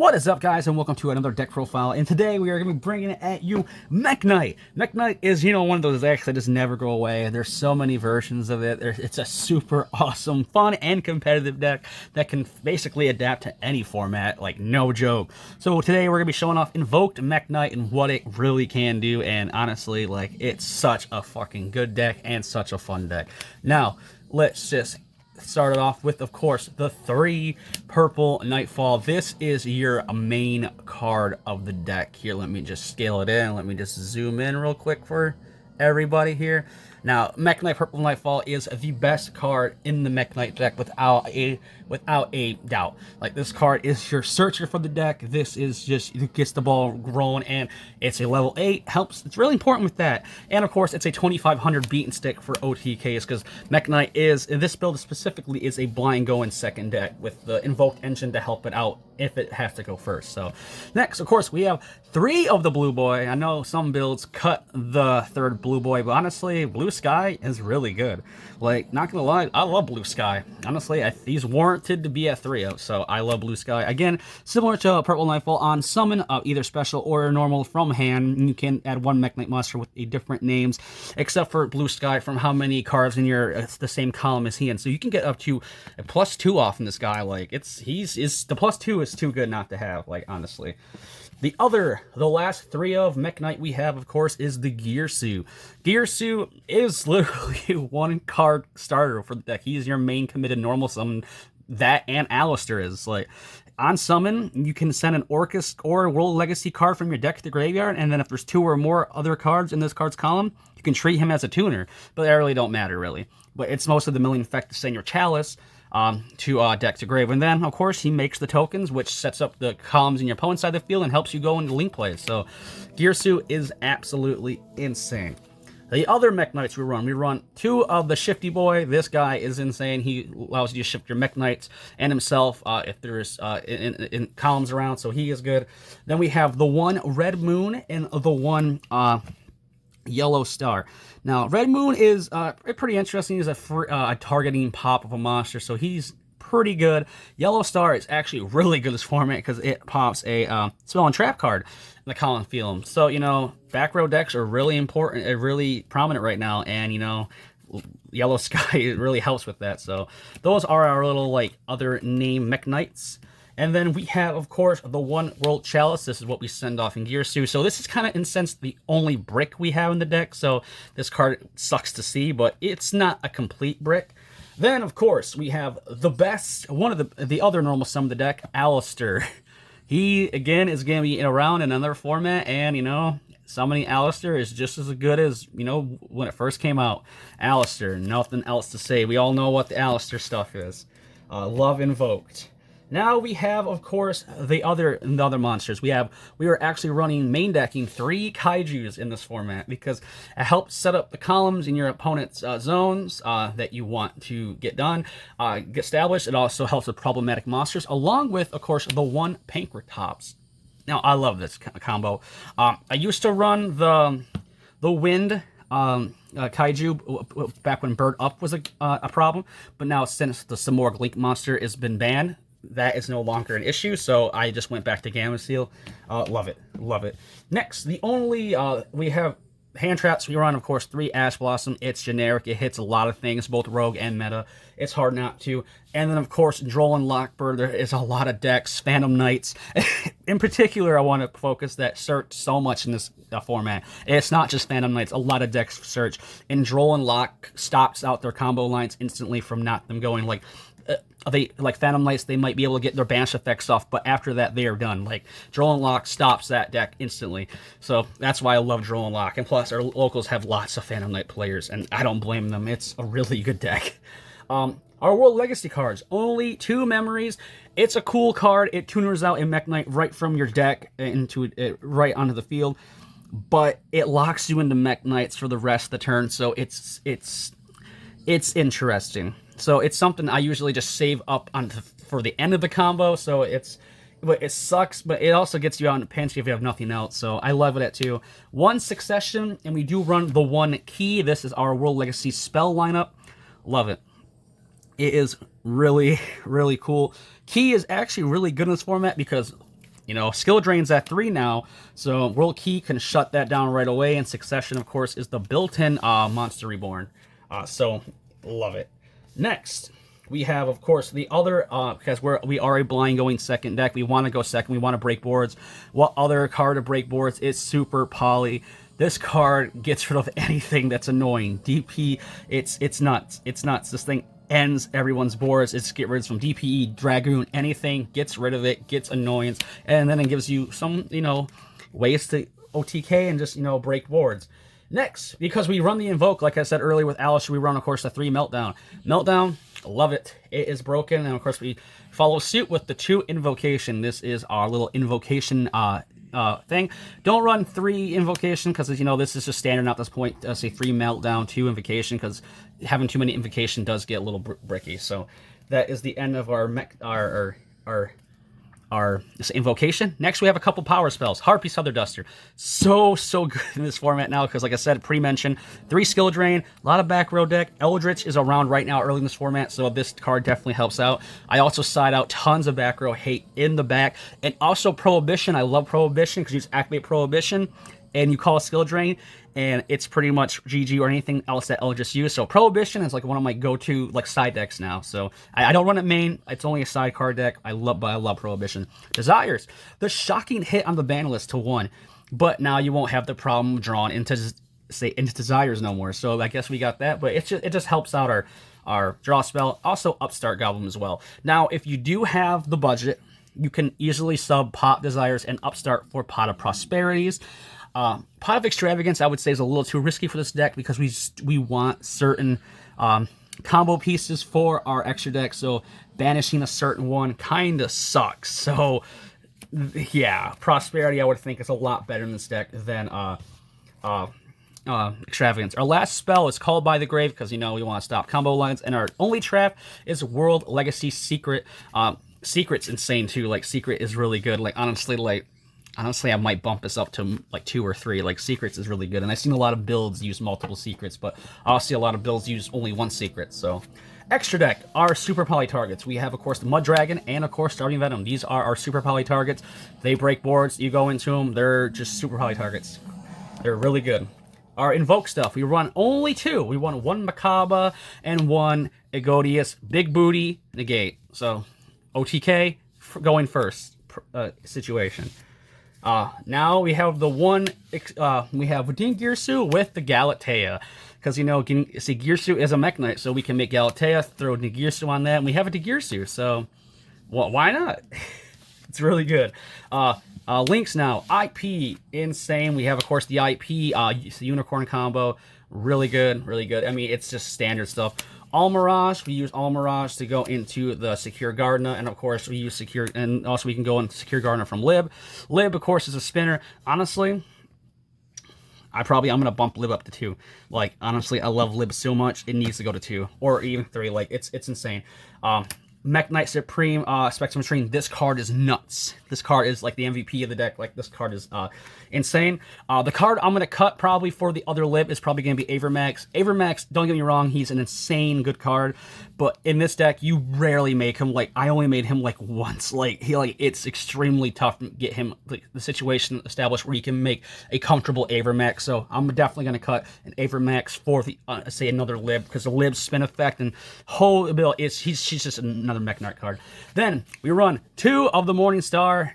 What is up, guys, and welcome to another deck profile. And today we are going to be bringing it at you Mekk-Knight. Mekk-Knight is, one of those decks that just never go away. There's so many versions of it. It's a super awesome, fun, and competitive deck that can basically adapt to any format, like no joke. So today we're going to be showing off Invoked Mekk-Knight and what it really can do. And honestly, like, it's such a fucking good deck and such a fun deck. Now, let's just started off with, of course, the 3 purple Nightfall. This is your main card of the deck. Here, let me just scale it in. Let me just zoom in real quick for everybody here. Now, Mekk-Knight Purple Nightfall is the best card in the Mekk-Knight deck without a doubt. Like, this card is your searcher for the deck. This is just, it gets the ball rolling, and it's a level 8. Helps. It's really important with that. And, of course, it's a 2500 beat and stick for OTKs, because Mekk-Knight is, in this build specifically, is a blind go in second deck with the Invoked engine to help it out if it has to go first. So, next, of course, we have 3 of the Blue Boy. I know some builds cut the 3rd Blue Boy, but honestly, Blue Sky is really good. Like, not gonna lie, I love Blue Sky. Honestly, he's warranted to be at 3, so I love Blue Sky. Again, similar to Purple Nightfall, on summon, either special or normal from hand, you can add 1 Mekk-Knight monster with a different names, except for Blue Sky from how many cards in your the same column as he in. So you can get up to a +2 off in this guy. Like, the +2 is too good not to have, like, honestly. The last 3 of Mekk-Knight we have, of course, is the Gearsu. Gearsu is literally 1 card starter for the deck. He is your main committed normal summon. That and Alistair is. Like, on summon, you can send an Orcus or World Legacy card from your deck to the graveyard, and then if there's 2 or more other cards in this card's column, you can treat him as a tuner. But that really don't matter, really. But it's most of the million effect to send your Chalice to deck to grave. And then, of course, he makes the tokens, which sets up the columns in your opponent's side of the field and helps you go into link plays. So, Gearsu is absolutely insane. The other Mekk-Knights we run 2 of the Shifty Boy. This guy is insane. He allows you to shift your Mekk-Knights and himself if there's in columns around, so he is good. Then we have the 1 Red Moon and the 1 Yellow Star. Now, Red Moon is pretty interesting. He's a targeting pop of a monster, so he's pretty good. Yellow Star is actually really good in this format because it pops a spell and trap card in the column field. So, back row decks are really important, really prominent right now, and, Yellow Sky really helps with that. So, those are our little, like, other name Mekk-Knights. And then we have, of course, the 1 World Chalice. This is what we send off in Gearsu. So this is kind of, in a sense, the only brick we have in the deck. So this card sucks to see, but it's not a complete brick. Then, of course, we have the best, one of the other normal summon of the deck, Alistair. He, again, is going to be around in another format, and, summoning Alistair is just as good as, when it first came out. Alistair, nothing else to say. We all know what the Alistair stuff is. Love Invoked. Now we have, of course, the other monsters. We are actually running main decking 3 Kaijus in this format because it helps set up the columns in your opponent's zones that you want to get done, get established. It also helps with problematic monsters, along with, of course, the 1 Pankratops. Now, I love this combo. I used to run the Wind Kaiju back when Bird Up was a problem, but now since the Samorg Link monster has been banned, that is no longer an issue, so I just went back to Gamma Seal. Love it. Love it. Next, we have hand traps. We run, of course, 3 Ash Blossom. It's generic. It hits a lot of things, both rogue and meta. It's hard not to. And then, of course, Droll and Lockbird. There is a lot of decks. Phantom Knights. In particular, I want to focus that search so much in this format. It's not just Phantom Knights. A lot of decks search. And Droll and Lock stops out their combo lines instantly from not them going, like Phantom Knights, they might be able to get their banish effects off, but after that, they are done. Like, Droll and Lock stops that deck instantly. So that's why I love Droll and Lock. And plus, our locals have lots of Phantom Knight players, and I don't blame them. It's a really good deck. Our World Legacy cards, only 2 memories. It's a cool card. It tuners out a Mekk-Knight right from your deck into it, right onto the field, but it locks you into Mekk-Knights for the rest of the turn. So it's interesting. So it's something I usually just save up for the end of the combo. So it sucks, but it also gets you out in a pinch if you have nothing else. So I love it at 2. 1 Succession, and we do run the 1 Key. This is our World Legacy spell lineup. Love it. It is really, really cool. Key is actually really good in this format because You know, skill drain's at 3 now, so World Key can shut that down right away. And Succession, of course, is the built-in Monster Reborn. So, love it. Next, we have, of course, the other, because we are a blind going second deck. We want to go second. We want to break boards. What other card to break boards is Super Poly. This card gets rid of anything that's annoying. DP, it's nuts. It's nuts. This thing ends everyone's boards. It's get rid from DPE, Dragoon, anything, gets rid of it, gets annoyance, and then it gives you some, you know, ways to OTK and just, you know, break boards. Next, because we run the Invoke, like I said earlier with Alice, we run, of course, the 3 Meltdown. Meltdown, love it. It is broken, and of course we follow suit with the 2 Invocation. This is our little Invocation thing. Don't run 3 Invocation because, you know, this is just standard at this point. Say 3 Meltdown, 2 Invocation, because having too many Invocation does get a little bricky. So that is the end of our Invocation. Next, we have a couple power spells. Harpy Southern Duster. So good in this format now because, like I said, pre-mentioned, 3 skill drain, a lot of back row deck. Eldritch is around right now early in this format, so this card definitely helps out. I also side out tons of back row hate in the back. And also Prohibition. I love Prohibition because you just activate Prohibition and you call a skill drain, and it's pretty much GG or anything else that I'll just use. So Prohibition is like one of my go-to like side decks now. So I don't run it main. It's only a side card deck. I love Prohibition. Desires. The shocking hit on the ban list to 1, but now you won't have the problem drawn into Desires no more. So I guess we got that, but it just helps out our draw spell. Also Upstart Goblin as well. Now if you do have the budget, you can easily sub Pot Desires and Upstart for Pot of Prosperities. Pot of Extravagance, I would say, is a little too risky for this deck because we want certain combo pieces for our extra deck, so banishing a certain one kind of sucks. So, yeah, Prosperity, I would think, is a lot better in this deck than Extravagance. Our last spell is Called by the Grave because, you know, we want to stop combo lines, and our only trap is World Legacy Secret. Secret's insane, too. Like, Secret is really good. Like, honestly, I might bump this up to like 2 or 3. Like, Secrets is really good. And I've seen a lot of builds use multiple Secrets, but I'll see a lot of builds use only 1 Secret. So, extra deck, our Super Poly targets. We have, of course, the Mud Dragon and, of course, Starving Venom. These are our Super Poly targets. They break boards. You go into them. They're just Super Poly targets. They're really good. Our Invoke stuff, we run only 2. We run 1 Macabre and 1 Egodius. Big Booty, Negate. So, OTK, going first situation. Now we have the one, we have Girsu with the Galatea. Because, you know, see, Girsu is a Mekk-Knight, so we can make Galatea, throw Girsu on that, and we have a Girsu, so why not? It's really good. Links now, IP, insane. We have, of course, the IP, Unicorn combo, really good, really good. I mean, it's just standard stuff. All Mirage, we use All Mirage to go into the Secure Gardener, and of course we use Secure, and also we can go into Secure Gardener from Lib. Lib, of course, is a spinner. Honestly, I'm gonna bump Lib up to 2. Like, honestly, I love Lib so much, it needs to go to 2, or even 3. Like, it's insane. Mekk-Knight Supreme, Spectrum Train, this card is nuts. This card is like the MVP of the deck. Like, this card is insane. The card I'm going to cut probably for the other Lib is probably going to be Avermax. Avermax, don't get me wrong, he's an insane good card, but in this deck, you rarely make him. Like, I only made him like once. Like, it's extremely tough to get him, like, the situation established where you can make a comfortable Avermax. So I'm definitely going to cut an Avermax for the, say, another Lib, because the Lib's spin effect and whole ability is, she's just another Mekk-Knight card. Then we run 2 of the Morningstar.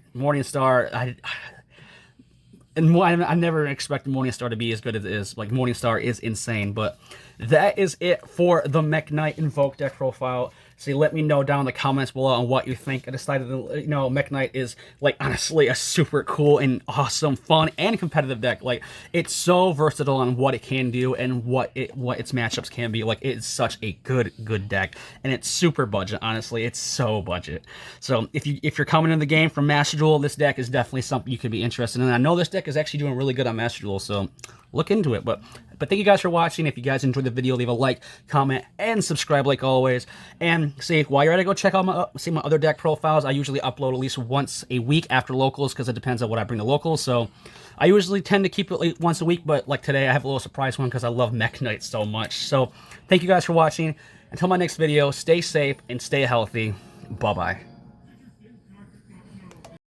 I never expected Morningstar to be as good as it is. Like, Morningstar is insane, but that is it for the Mekk-Knight Invoke deck profile. So let me know down in the comments below on what you think. I decided that, you know, Mekk-Knight is, like, honestly a super cool and awesome, fun, and competitive deck. Like, it's so versatile on what it can do and what its matchups can be. Like, it's such a good deck, and it's super budget. Honestly, it's so budget. So if you're coming in the game from Master Duel, this deck is definitely something you could be interested in. And I know this deck is actually doing really good on Master Duel, so look into it. But thank you guys for watching. If you guys enjoyed the video, leave a like, comment, and subscribe like always. And see, while you're at it, go check out my other deck profiles. I usually upload at least once a week after locals, because it depends on what I bring to locals. So I usually tend to keep it like once a week, but like today I have a little surprise one because I love Mekk-Knight so much. So thank you guys for watching. Until my next video, stay safe and stay healthy. Bye-bye.